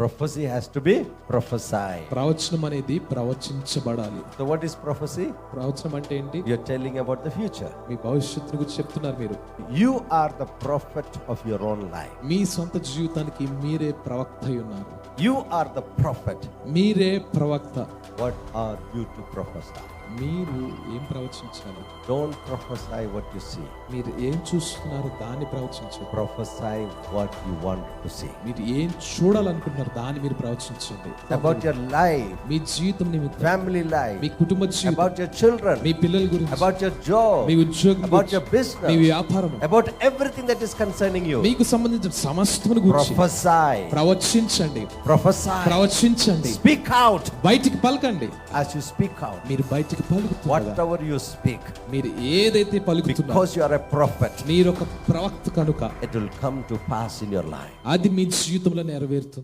Prophecy has to be prophesied. ప్రవచనం అనేది ప్రవచించబడాలి. So what is prophecy? ప్రవచనం అంటే ఏంటి? You're telling about the future. మీ భవిష్యత్తు గురించి చెప్తున్నారు మీరు. You are the prophet of your own life. మీ సొంత జీవితానికి మీరే ప్రవక్త అయి ఉన్నారు. You are the prophet. మీరే ప్రవక్త. What are you to prophesy? మీరు ఏం ప్రవచించాలి? Don't prophesy what you see. మీరు ఏం చూస్తున్నారు దాన్ని ప్రవచించండి. Prophesy what you want to see. మీరు ఏం చూడాలనుకుంటున్నారు దాన్ని మీరు ప్రవచించండి. About your life, మీ జీవితం నిమిత్తం, family life, మీ కుటుంబ జీవితం, about your children, మీ పిల్లల గురించి, about your job, మీ ఉద్యోగం about గురించి, your business, మీ వ్యాపారం, about everything that is concerning you. మీకు సంబంధించిన సమస్తమును గురించి Prophesy. ప్రవచించండి. Prophesy. ప్రవచించండి. Speak out. బయటికి పలకండి. As you speak out, మీరు బయటికి పలుకుతున్నారు. whatever you speak, మీరు ఏదైతే పలుకుతున్నారో, because you are a prophet, మీరు ఒక ప్రవక్త కనుక it will come to pass in your life. అది మీ జీవితంలో నెరవేరుతుంది.